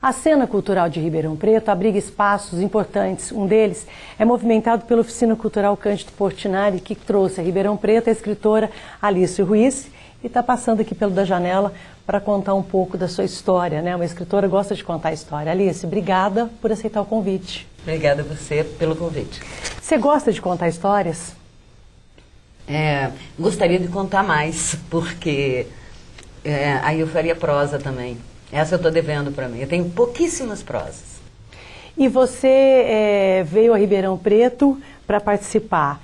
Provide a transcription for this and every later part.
A cena cultural de Ribeirão Preto abriga espaços importantes. Um deles é movimentado pela Oficina Cultural Cândido Portinari, que trouxe a Ribeirão Preto a escritora Alice Ruiz e está passando aqui pelo da janela para contar um pouco da sua história, né? Uma escritora gosta de contar a história. Alice, obrigada por aceitar o convite. Obrigada a você pelo convite. Você gosta de contar histórias? Gostaria de contar mais, porque aí eu faria prosa também. Essa eu estou devendo para mim. Eu tenho pouquíssimas prosas. E você veio a Ribeirão Preto para participar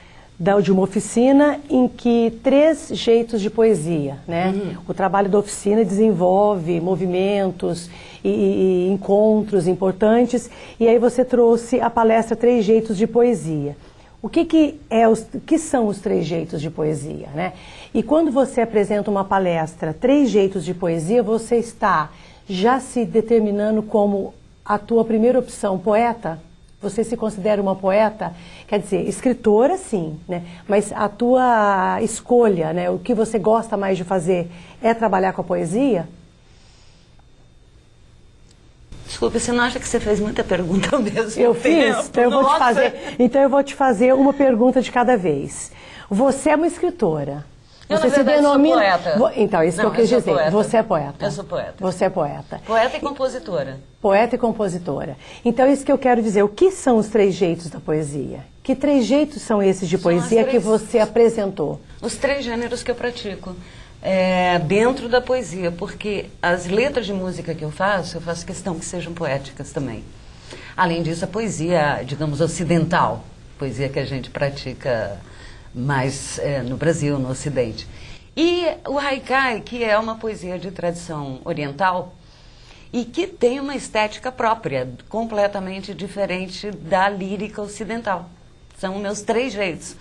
de uma oficina em que 3 jeitos de poesia, né? Uhum. O trabalho da oficina desenvolve movimentos e encontros importantes. E aí você trouxe a palestra 3 jeitos de poesia. O que são os 3 jeitos de poesia, né? E quando você apresenta uma palestra 3 jeitos de poesia, você está já se determinando como a tua primeira opção, poeta? Você se considera uma poeta? Quer dizer, escritora sim, né? Mas a tua escolha, né? O que você gosta mais de fazer é trabalhar com a poesia? Desculpa, você não acha que você fez muita pergunta ao mesmo tempo? Eu fiz, então eu vou te fazer uma pergunta de cada vez. Você é uma escritora. Você se denomina poeta. Então, isso que eu quis dizer. Poeta. Você é poeta. Eu sou poeta. Você é poeta. Poeta e compositora. Poeta e compositora. Então, isso que eu quero dizer. O que são os 3 jeitos da poesia? Que 3 jeitos são esses de poesia que você apresentou? Os 3 gêneros que eu pratico dentro da poesia, porque as letras de música que eu faço questão que sejam poéticas também. Além disso, a poesia, digamos, ocidental, poesia que a gente pratica mais no Brasil, no Ocidente. E o haikai, que é uma poesia de tradição oriental e que tem uma estética própria, completamente diferente da lírica ocidental. São meus 3 jeitos.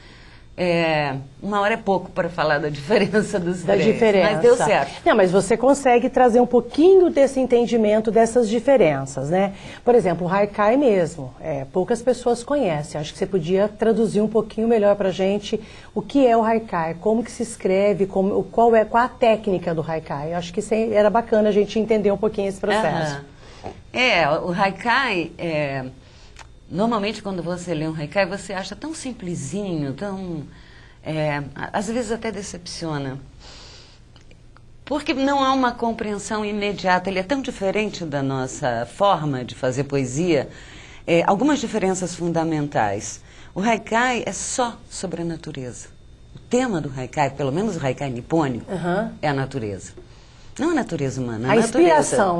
1 hora é pouco para falar da diferença dos 3, mas deu certo. Não, mas você consegue trazer um pouquinho desse entendimento dessas diferenças, né? Por exemplo, o haikai mesmo, poucas pessoas conhecem. Acho que você podia traduzir um pouquinho melhor para a gente o que é o haikai, como que se escreve, qual a técnica do haikai. Acho que era bacana a gente entender um pouquinho esse processo. O haikai normalmente, quando você lê um haikai, você acha tão simplesinho, tão... às vezes até decepciona. Porque não há uma compreensão imediata. Ele é tão diferente da nossa forma de fazer poesia. Algumas diferenças fundamentais. O haikai é só sobre a natureza. O tema do haikai, pelo menos o haikai nipônico, é a natureza. Não a natureza humana, a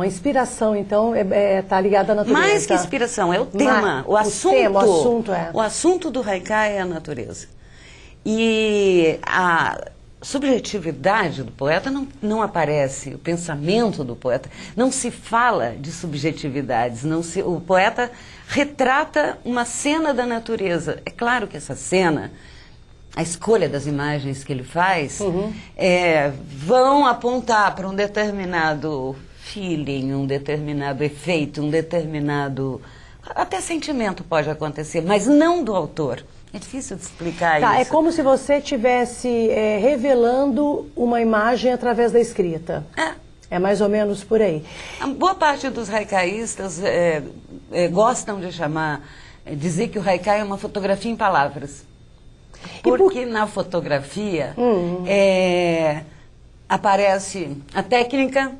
inspiração, então, está ligada à natureza. Mais que inspiração, é o tema, o assunto. O assunto do haikai é a natureza. E a subjetividade do poeta não aparece, o pensamento do poeta, não se fala de subjetividades, o poeta retrata uma cena da natureza. É claro que essa cena, a escolha das imagens que ele faz, vão apontar para um determinado feeling, um determinado efeito, um determinado... Até sentimento pode acontecer, mas não do autor. É difícil de explicar isso. É como se você estivesse revelando uma imagem através da escrita. É mais ou menos por aí. A boa parte dos haikaístas gostam de dizer que o haikai é uma fotografia em palavras. Porque na fotografia aparece a técnica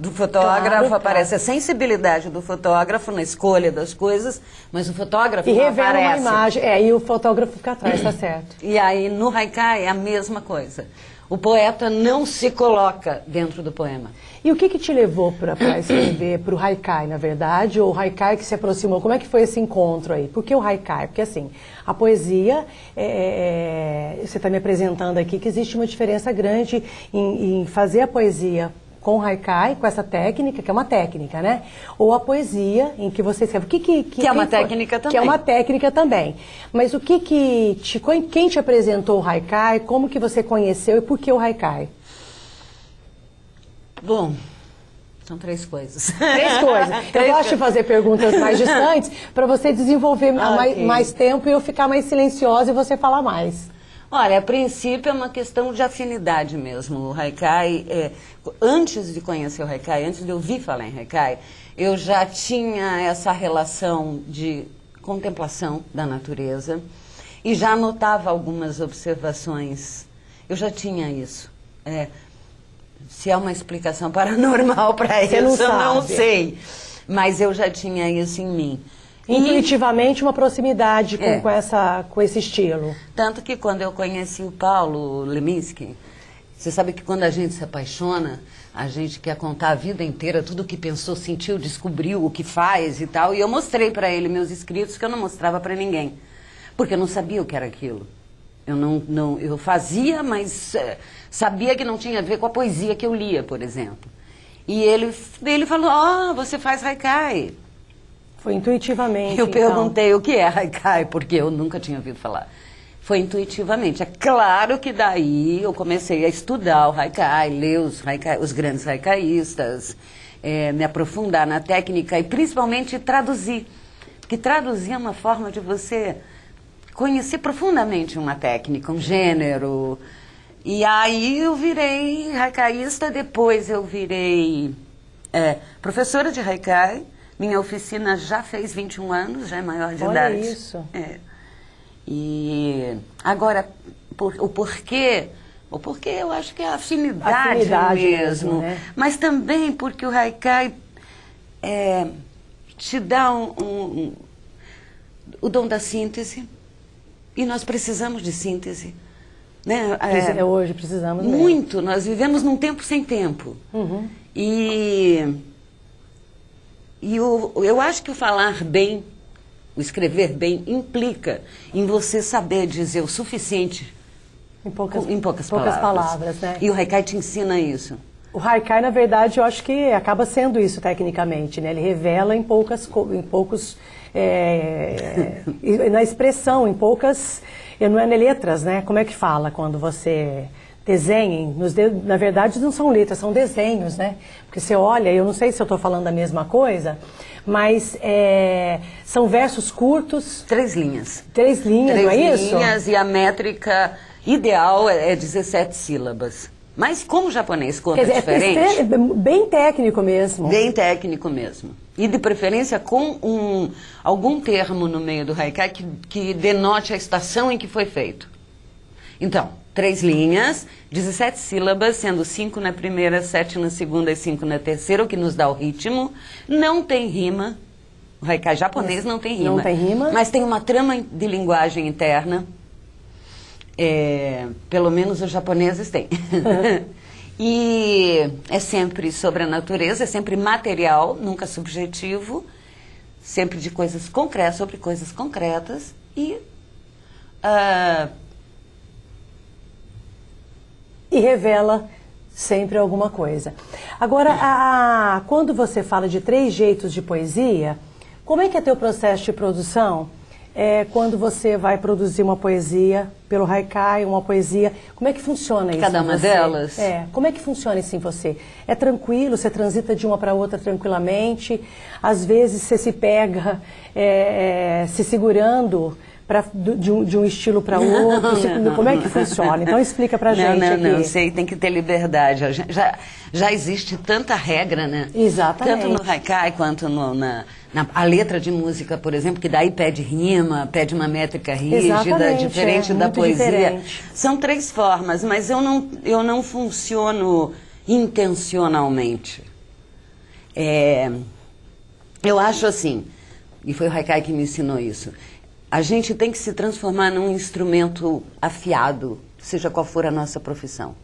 do fotógrafo, aparece a sensibilidade do fotógrafo na escolha das coisas, mas o fotógrafo não aparece. E revela uma imagem, e o fotógrafo fica atrás, está certo. E aí no haikai é a mesma coisa. O poeta não se coloca dentro do poema. E o que te levou para escrever para o haikai, na verdade, ou o haikai que se aproximou? Como é que foi esse encontro aí? Por que o haikai? Porque assim, a poesia, você está me apresentando aqui que existe uma diferença grande em fazer a poesia com o haikai, com essa técnica, que é uma técnica, né? Ou a poesia em que você escreve. Que é uma técnica também. Que é uma técnica também. Mas quem te apresentou o haikai, como que você conheceu e por que o haikai? Bom, são 3 coisas. 3 coisas. Eu gosto de fazer perguntas mais distantes para você desenvolver mais tempo e eu ficar mais silenciosa e você falar mais. Olha, a princípio é uma questão de afinidade mesmo. O Haikai, antes de conhecer o Haikai, antes de ouvir falar em Haikai, eu já tinha essa relação de contemplação da natureza e já anotava algumas observações. Eu já tinha isso. Se há uma explicação paranormal para isso, eu não sei. Mas eu já tinha isso em mim. Intuitivamente uma proximidade com esse estilo. Tanto que quando eu conheci o Paulo Leminski, você sabe que quando a gente se apaixona, a gente quer contar a vida inteira, tudo o que pensou, sentiu, descobriu, o que faz e tal. E eu mostrei para ele meus escritos que eu não mostrava para ninguém. Porque eu não sabia o que era aquilo. Eu fazia, mas sabia que não tinha a ver com a poesia que eu lia, por exemplo. E ele falou, você faz Haikai. Foi intuitivamente, eu perguntei o que é Haikai, porque eu nunca tinha ouvido falar. Foi intuitivamente. É claro que daí eu comecei a estudar o Haikai, ler os grandes haikaístas, me aprofundar na técnica e principalmente traduzir. Porque traduzir é uma forma de você conhecer profundamente uma técnica, um gênero. E aí eu virei haikaísta, depois eu virei professora de Haikai. Minha oficina já fez 21 anos, já é maior de idade. Olha isso. E agora, o porquê eu acho que é a afinidade mesmo. Né? Mas também porque o Haikai te dá o dom da síntese. E nós precisamos de síntese. Né? Hoje precisamos mesmo. Muito. Nós vivemos num tempo sem tempo. Uhum. E eu acho que o falar bem, o escrever bem, implica em você saber dizer o suficiente em poucas palavras. Né? E o Haikai te ensina isso. O Haikai, na verdade, eu acho que acaba sendo isso tecnicamente, né? Ele revela em poucos... na expressão, em poucas... Não é letras, né? Como é que fala quando você... desenhem, na verdade não são letras, são desenhos, né? Porque você olha, eu não sei se eu estou falando a mesma coisa, mas são versos curtos. 3 linhas. 3 linhas, não é isso? 3 linhas e a métrica ideal é 17 sílabas. Mas como o japonês conta diferente... bem técnico mesmo. Bem técnico mesmo. E de preferência com algum termo no meio do Haikai que denote a estação em que foi feito. Então, 3 linhas, 17 sílabas, sendo 5 na primeira, 7 na segunda e 5 na terceira, o que nos dá o ritmo. Não tem rima. O Haikai japonês não tem rima. Não tem rima. Mas tem uma trama de linguagem interna. Pelo menos os japoneses têm. E é sempre sobre a natureza, é sempre material, nunca subjetivo. Sempre de coisas concretas, sobre coisas concretas. E revela sempre alguma coisa. Agora, quando você fala de 3 jeitos de poesia, como é que é teu processo de produção? Quando você vai produzir uma poesia pelo Haikai, uma poesia, como é que funciona isso? Cada uma delas? Como é que funciona isso em você? É tranquilo, você transita de uma para outra tranquilamente? Às vezes você se pega se segurando de um estilo para outro? Como é que funciona? Então explica pra gente aqui. Não, sei, tem que ter liberdade. Já existe tanta regra, né? Exatamente. Tanto no Haikai quanto a letra de música, por exemplo, que daí pede rima, pede uma métrica rígida, diferente da poesia. Diferente. São 3 formas, mas eu não funciono intencionalmente. Eu acho assim, e foi o Haikai que me ensinou isso, a gente tem que se transformar num instrumento afiado, seja qual for a nossa profissão.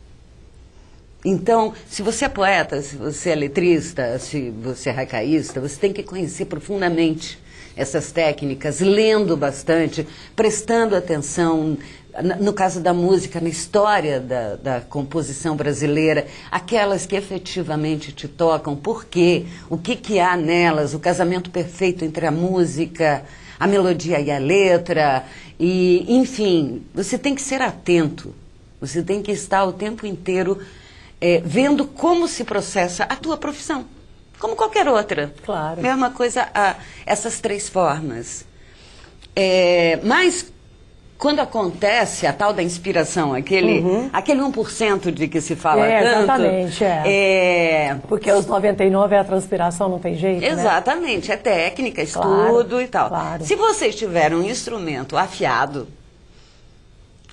Então, se você é poeta, se você é letrista, se você é haicaísta, você tem que conhecer profundamente essas técnicas, lendo bastante, prestando atenção, no caso da música, na história da composição brasileira, aquelas que efetivamente te tocam, por quê, o que há nelas, o casamento perfeito entre a música, a melodia e a letra, e, enfim, você tem que ser atento, você tem que estar o tempo inteiro vendo como se processa a tua profissão, como qualquer outra. Claro. Mesma coisa, essas 3 formas. Mas quando acontece a tal da inspiração, aquele 1% de que se fala tanto... Exatamente, porque os 99% é a transpiração, não tem jeito, exatamente, né? É técnica, estudo e tal. Claro. Se vocês tiverem um instrumento afiado,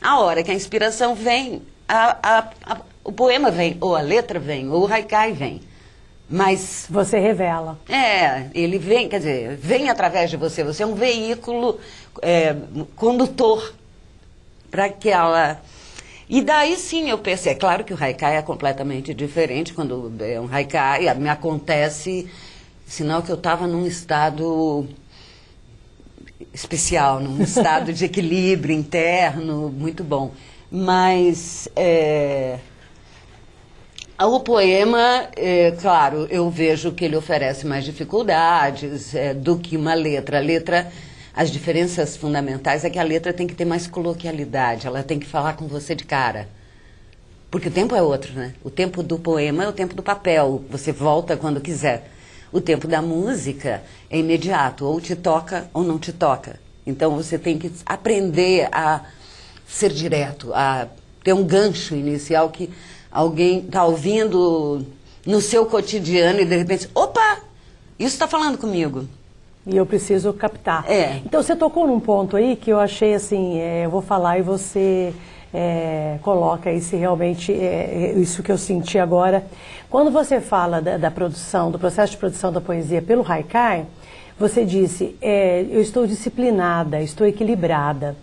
a hora que a inspiração vem, o poema vem, ou a letra vem, ou o haikai vem. Mas... Você revela. Ele vem, quer dizer, vem através de você. Você é um veículo condutor para aquela... E daí sim eu pensei, é claro que o haikai é completamente diferente. Quando é um haikai, me acontece, sinal que eu estava num estado especial, num estado de equilíbrio interno, muito bom. Mas... O poema, claro, eu vejo que ele oferece mais dificuldades do que uma letra. A letra, as diferenças fundamentais é que a letra tem que ter mais coloquialidade, ela tem que falar com você de cara. Porque o tempo é outro, né? O tempo do poema é o tempo do papel, você volta quando quiser. O tempo da música é imediato, ou te toca ou não te toca. Então você tem que aprender a ser direto, a ter um gancho inicial que... Alguém está ouvindo no seu cotidiano e de repente, opa, isso está falando comigo. E eu preciso captar. Então você tocou num ponto aí que eu achei assim, eu vou falar e você coloca aí se realmente isso que eu senti agora. Quando você fala da produção, do processo de produção da poesia pelo haikai, você disse, eu estou disciplinada, estou equilibrada.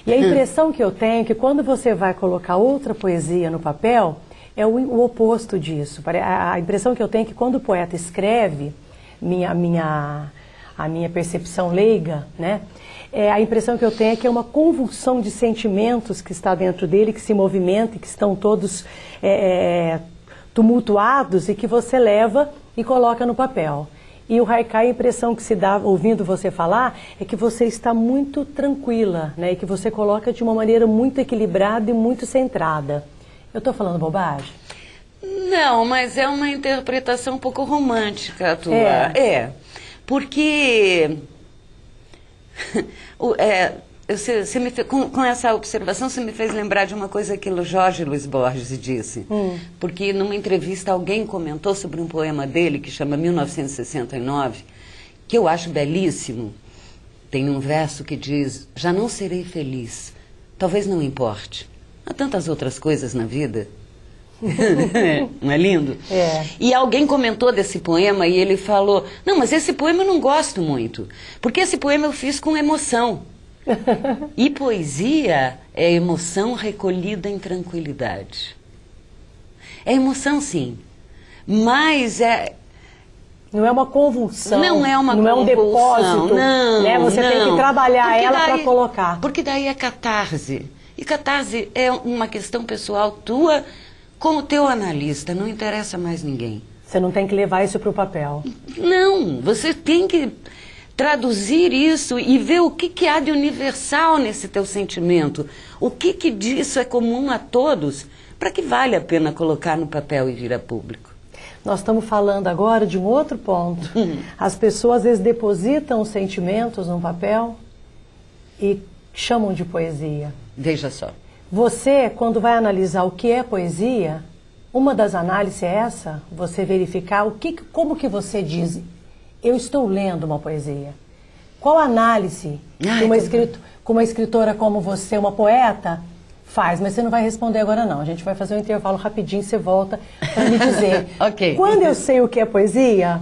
E a impressão que eu tenho é que quando você vai colocar outra poesia no papel... É o oposto disso. A impressão que eu tenho é que quando o poeta escreve, a minha percepção leiga, né? A impressão que eu tenho é que é uma convulsão de sentimentos que está dentro dele, que se movimenta e que estão todos tumultuados e que você leva e coloca no papel. E o haikai, a impressão que se dá ouvindo você falar é que você está muito tranquila, né? E que você coloca de uma maneira muito equilibrada e muito centrada. Eu estou falando bobagem? Não, mas é uma interpretação um pouco romântica a tua. Porque com essa observação você me fez lembrar de uma coisa que o Jorge Luiz Borges disse. Porque numa entrevista alguém comentou sobre um poema dele que chama 1969, que eu acho belíssimo. Tem um verso que diz, já não serei feliz, talvez não importe. Há tantas outras coisas na vida. Não é lindo? E alguém comentou desse poema e ele falou, não, mas esse poema eu não gosto muito, porque esse poema eu fiz com emoção. E poesia é emoção recolhida em tranquilidade. É emoção, sim, mas não é uma convulsão. Não é uma convulsão. Não é um depósito. Não, né? Você tem que trabalhar ela para colocar. Porque daí é catarse. E catarse é uma questão pessoal tua com o teu analista, não interessa mais ninguém. Você não tem que levar isso para o papel. Não, você tem que traduzir isso e ver o que há de universal nesse teu sentimento. O que disso é comum a todos, para que vale a pena colocar no papel e vir a público. Nós estamos falando agora de um outro ponto. As pessoas às vezes depositam os sentimentos num papel e chamam de poesia. Veja só. Você, quando vai analisar o que é poesia, uma das análises é essa, você verificar como que você diz, eu estou lendo uma poesia. Qual análise que uma escritora como você, uma poeta, faz? Mas você não vai responder agora não, a gente vai fazer um intervalo rapidinho, você volta para me dizer. Ok. Quando eu sei o que é poesia...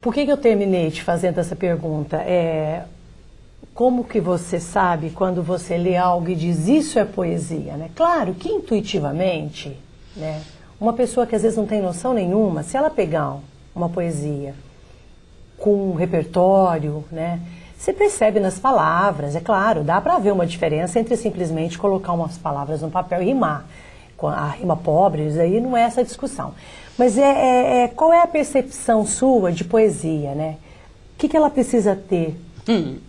Por que eu terminei te fazendo essa pergunta? Como que você sabe quando você lê algo e diz isso é poesia, né? Claro que intuitivamente, né, uma pessoa que às vezes não tem noção nenhuma, se ela pegar uma poesia com um repertório, né, você percebe nas palavras, é claro, dá para ver uma diferença entre simplesmente colocar umas palavras no papel e rimar. A rima pobre, isso aí não é essa discussão. Mas qual é a percepção sua de poesia, né? O que ela precisa ter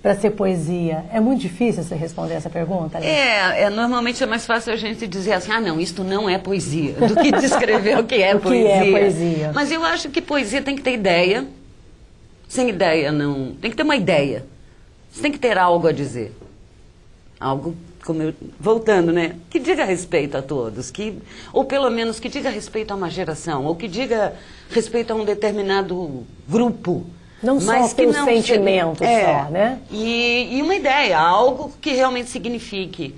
para ser poesia? É muito difícil você responder essa pergunta, né? Normalmente é mais fácil a gente dizer assim, não, isto não é poesia, do que descrever o que é poesia. Que é poesia. Mas eu acho que poesia tem que ter ideia. Sem ideia, não. Tem que ter uma ideia. Você tem que ter algo a dizer. Algo, voltando, né? Que diga respeito a todos. Ou pelo menos que diga respeito a uma geração. Ou que diga respeito a um determinado grupo. Não só pelo sentimento, só, né? E uma ideia, algo que realmente signifique.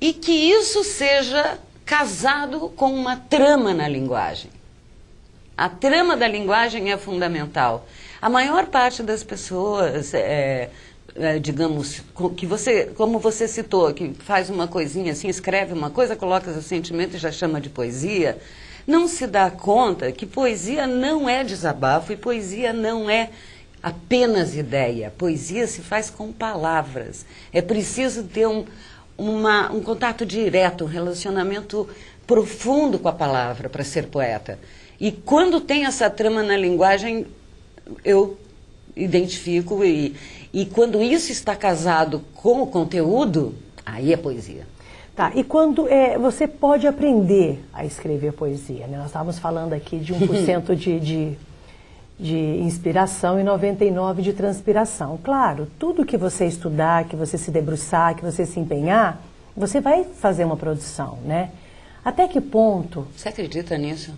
E que isso seja casado com uma trama na linguagem. A trama da linguagem é fundamental. A maior parte das pessoas, digamos, como você citou, que faz uma coisinha assim, escreve uma coisa, coloca seu sentimento e já chama de poesia, não se dá conta que poesia não é desabafo e poesia não é apenas ideia. Poesia se faz com palavras. É preciso ter um contato direto, um relacionamento profundo com a palavra para ser poeta. E quando tem essa trama na linguagem, eu identifico e quando isso está casado com o conteúdo, aí é poesia. Tá, e quando você pode aprender a escrever poesia, né? Nós estávamos falando aqui de 1% de inspiração e 99% de transpiração. Claro, tudo que você estudar, que você se debruçar, que você se empenhar, você vai fazer uma produção, né? Até que ponto... Você acredita nisso?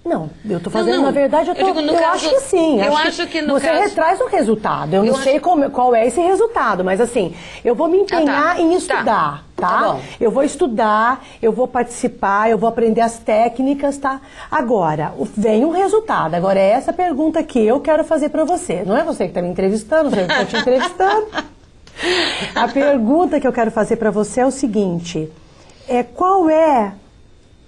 Não, eu estou fazendo, na verdade, eu acho que sim. Eu acho que você retraz um resultado. Eu não sei qual é esse resultado, mas assim, eu vou me empenhar em estudar, tá? Eu vou estudar, eu vou participar, eu vou aprender as técnicas, tá? Agora, vem um resultado. Agora, é essa pergunta que eu quero fazer para você. Não é você que está me entrevistando, eu estou te entrevistando. A pergunta que eu quero fazer para você é o seguinte, qual é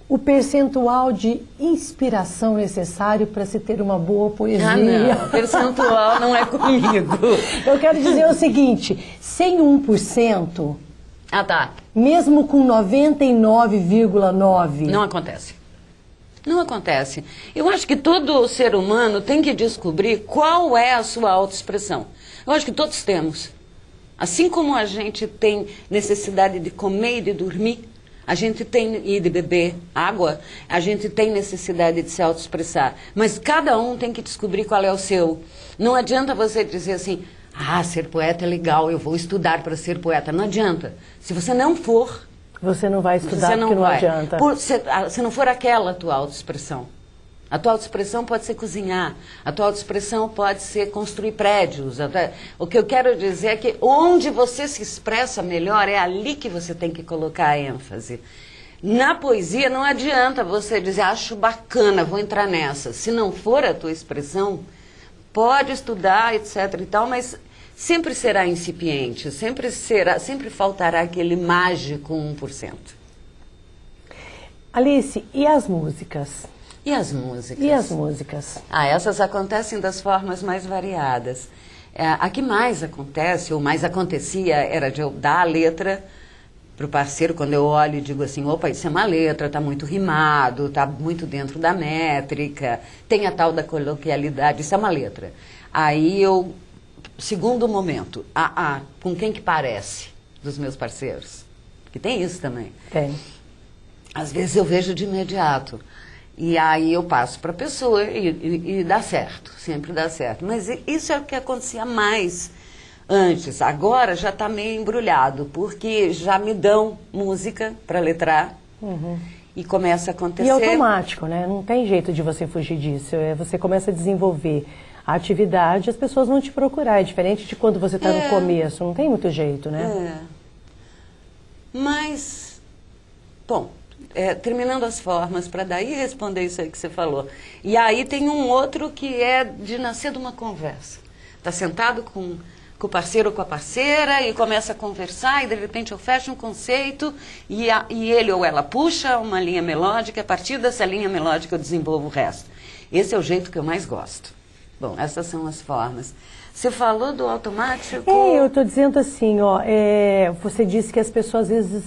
o percentual de inspiração necessário para se ter uma boa poesia? Não, o percentual não é comigo. Eu quero dizer o seguinte, sem 1%, mesmo com 99,9%... Não acontece. Não acontece. Eu acho que todo ser humano tem que descobrir qual é a sua autoexpressão. Eu acho que todos temos. Assim como a gente tem necessidade de comer e de dormir, a gente tem e de beber água, a gente tem necessidade de se autoexpressar. Mas cada um tem que descobrir qual é o seu. Não adianta você dizer assim, ser poeta é legal, eu vou estudar para ser poeta. Não adianta. Se você não for... Você não vai estudar porque não adianta. Se não for aquela a tua autoexpressão. A tua autoexpressão pode ser cozinhar, a tua autoexpressão pode ser construir prédios. O que eu quero dizer é que onde você se expressa melhor, é ali que você tem que colocar a ênfase. Na poesia não adianta você dizer, acho bacana, vou entrar nessa. Se não for a tua expressão, pode estudar, etc. e tal, mas sempre será incipiente, sempre faltará aquele mágico 1%. Alice, e as músicas? E as músicas? E as músicas? Essas acontecem das formas mais variadas. A que mais acontece, ou mais acontecia, era de eu dar a letra para o parceiro, quando eu olho e digo assim, opa, isso é uma letra, está muito rimado, está muito dentro da métrica, tem a tal da coloquialidade, isso é uma letra. Aí eu, segundo momento, com quem que parece dos meus parceiros? Porque tem isso também. Tem. Às vezes eu vejo de imediato. E aí eu passo para a pessoa e dá certo, sempre dá certo. Mas isso é o que acontecia mais antes. Agora já está meio embrulhado, porque já me dão música para letrar e começa a acontecer. E automático, né? Não tem jeito de você fugir disso. Você começa a desenvolver a atividade, as pessoas vão te procurar. É diferente de quando você está no começo, não tem muito jeito, né? Mas, bom... terminando as formas, para daí responder isso aí que você falou. E aí tem um outro que é de nascer de uma conversa. Está sentado com o parceiro ou com a parceira e começa a conversar e de repente eu fecho um conceito e ele ou ela puxa uma linha melódica, a partir dessa linha melódica eu desenvolvo o resto. Esse é o jeito que eu mais gosto. Bom, essas são as formas. Você falou do automático? Eu estou dizendo assim, você disse que as pessoas, às vezes,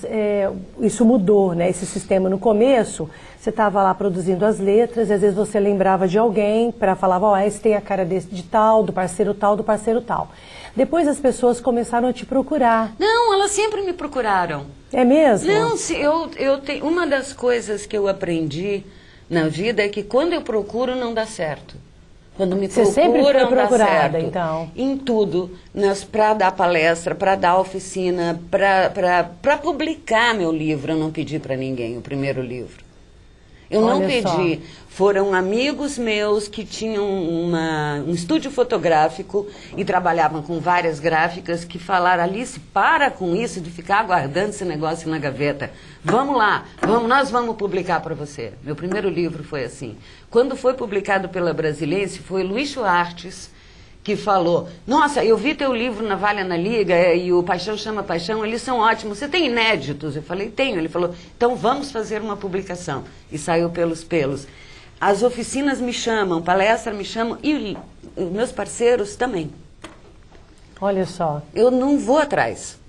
isso mudou, né? Esse sistema no começo, você estava lá produzindo as letras, e às vezes você lembrava de alguém para falar, esse tem a cara de tal, do parceiro tal, do parceiro tal. Depois as pessoas começaram a te procurar. Não, elas sempre me procuraram. É mesmo? Não, eu tenho, uma das coisas que eu aprendi na vida é que quando eu procuro não dá certo. Quando me procuram, você sempre foi procurada, dá certo. Então? Em tudo, para dar palestra, para dar oficina, para publicar meu livro, eu não pedi para ninguém, o primeiro livro. Eu não pedi. Foram amigos meus que tinham um estúdio fotográfico e trabalhavam com várias gráficas que falaram: Alice, para com isso de ficar aguardando esse negócio na gaveta. Vamos lá, nós vamos publicar para você. Meu primeiro livro foi assim. Quando foi publicado pela Brasiliense, foi Luiz Schwartz que falou: nossa, eu vi teu livro na Valha na Liga e o Paixão Chama Paixão, eles são ótimos, você tem inéditos? Eu falei: tenho. Ele falou: então vamos fazer uma publicação. E saiu pelos pelos. As oficinas me chamam, palestra me chamam e os meus parceiros também. Olha só. Eu não vou atrás.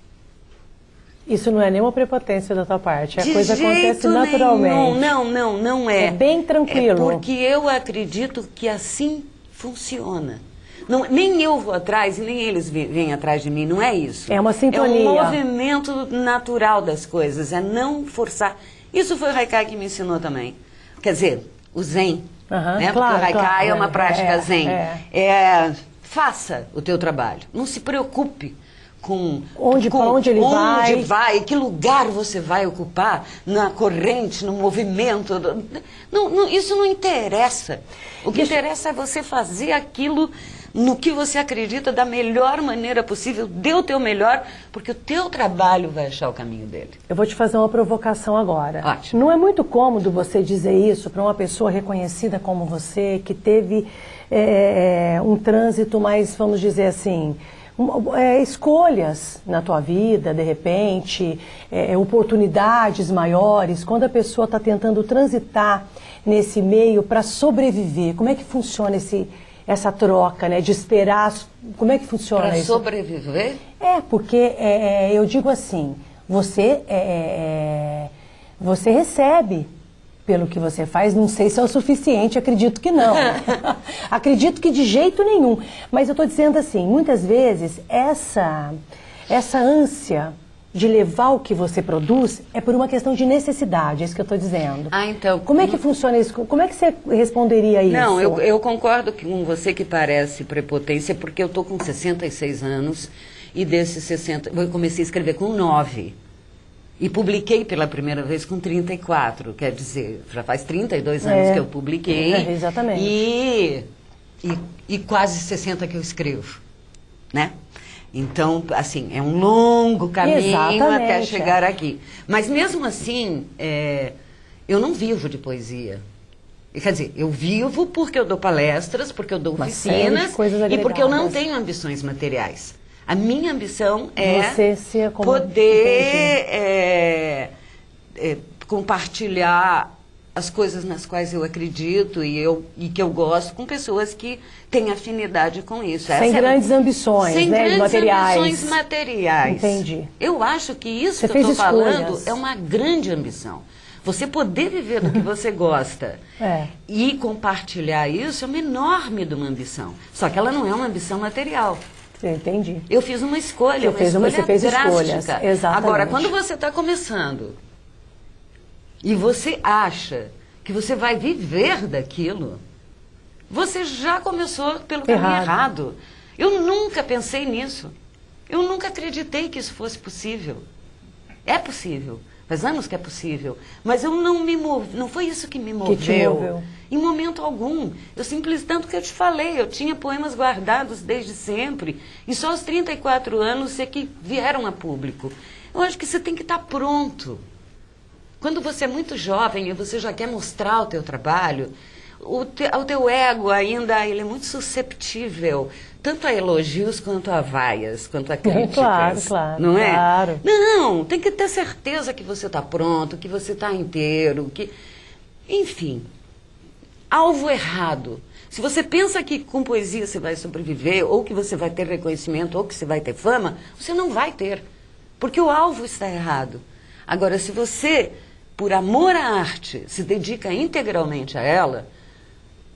Isso não é nenhuma prepotência da tua parte, a coisa acontece nenhum. naturalmente. Não é. É bem tranquilo. É porque eu acredito que assim funciona. Não, nem eu vou atrás e nem eles vêm atrás de mim, não é isso. É uma sintonia. É um movimento natural das coisas, é não forçar. Isso foi o Haikai que me ensinou também. Quer dizer, o Zen, né? Porque o Haikai é uma prática Zen. Faça o teu trabalho, não se preocupe com onde ele vai, que lugar você vai ocupar na corrente, no movimento. Isso não interessa. O que interessa é você fazer aquilo no que você acredita da melhor maneira possível, dê o teu melhor, porque o teu trabalho vai achar o caminho dele. Eu vou te fazer uma provocação agora. Ótimo. Não é muito cômodo você dizer isso para uma pessoa reconhecida como você, que teve um trânsito mais, vamos dizer assim, escolhas na tua vida, de repente, oportunidades maiores, quando a pessoa está tentando transitar nesse meio para sobreviver. Como é que funciona essa troca, né, de esperar? Como é que funciona isso? Para sobreviver? Porque eu digo assim, você recebe pelo que você faz, não sei se é o suficiente, acredito que não. Acredito que de jeito nenhum. Mas eu estou dizendo assim, muitas vezes essa ânsia de levar o que você produz é por uma questão de necessidade, é isso que eu estou dizendo. Então... Como é que funciona isso? Como é que você responderia isso? Não, eu concordo com você que parece prepotência, porque eu estou com 66 anos e desses 60... Eu comecei a escrever com 9. E publiquei pela primeira vez com 34, quer dizer, já faz 32 anos que eu publiquei. Exatamente. E quase 60 que eu escrevo, né? Então, assim, é um longo caminho até chegar aqui. Mas mesmo assim, eu não vivo de poesia. Quer dizer, eu vivo porque eu dou palestras, porque eu dou oficinas e porque eu não tenho ambições materiais. A minha ambição é poder compartilhar as coisas nas quais eu acredito e que eu gosto com pessoas que têm afinidade com isso. Sem grandes ambições, sem grandes materiais. ambições materiais. Entendi. Eu acho que isso que eu estou falando é uma grande ambição. Você poder viver do que você gosta e compartilhar isso é uma enorme de uma ambição. Só que ela não é uma ambição material. Entendi. Eu fiz uma escolha, você fez escolhas. Exatamente. Agora, quando você está começando e você acha que você vai viver daquilo, você já começou pelo caminho errado. Eu nunca pensei nisso. Eu nunca acreditei que isso fosse possível. É possível. Faz anos que é possível. Mas eu não foi isso que me moveu. Que te moveu? Em momento algum. Tanto que eu te falei, eu tinha poemas guardados desde sempre. E só aos 34 anos é que vieram a público. Eu acho que você tem que estar pronto. Quando você é muito jovem e você já quer mostrar o teu trabalho, o teu ego ainda ele é muito susceptível, tanto a elogios quanto a vaias, quanto a críticas. Claro, não é? Claro. Não, tem que ter certeza que você está pronto, que você está inteiro, enfim, alvo errado. Se você pensa que com poesia você vai sobreviver, ou que você vai ter reconhecimento, ou que você vai ter fama, você não vai ter, porque o alvo está errado. Agora, se você, por amor à arte, se dedica integralmente a ela,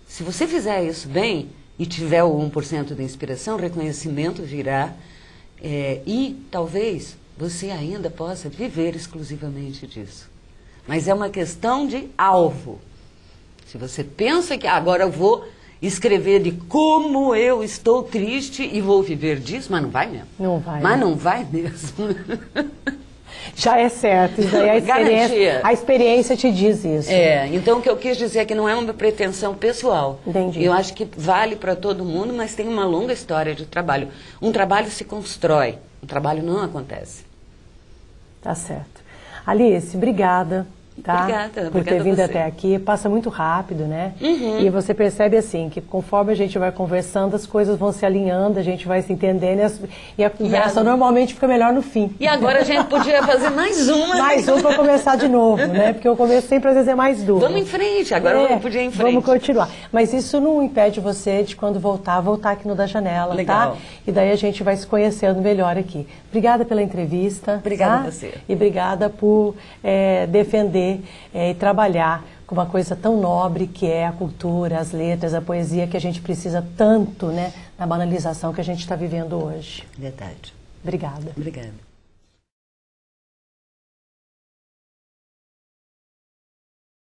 se você fizer isso bem, e tiver o 1% de inspiração, reconhecimento virá e talvez você ainda possa viver exclusivamente disso. Mas é uma questão de alvo. Se você pensa que agora eu vou escrever de como eu estou triste e vou viver disso, mas não vai mesmo. Não vai. Mas não vai mesmo. Já é certo, isso daí a experiência te diz isso. Então o que eu quis dizer é que não é uma pretensão pessoal. Entendi. Eu acho que vale para todo mundo, mas tem uma longa história de trabalho. Um trabalho se constrói, um trabalho não acontece. Tá certo. Alice, obrigada. Tá? Obrigada por ter vindo até aqui. Passa muito rápido, né? E você percebe assim, que conforme a gente vai conversando, as coisas vão se alinhando, a gente vai se entendendo e a conversa normalmente fica melhor no fim. E agora a gente podia fazer mais uma. Mais uma para começar de novo, né? Porque o começo sempre às vezes é mais duro. Vamos em frente, agora vamos podia ir em frente. Vamos continuar. Mas isso não impede você de quando voltar aqui no Da Janela, legal. Tá? E daí a gente vai se conhecendo melhor aqui. Obrigada pela entrevista. Obrigada a você. E obrigada por defender e trabalhar com uma coisa tão nobre que é a cultura, as letras, a poesia, que a gente precisa tanto, né, na banalização que a gente está vivendo hoje. Verdade. Obrigada. Obrigada.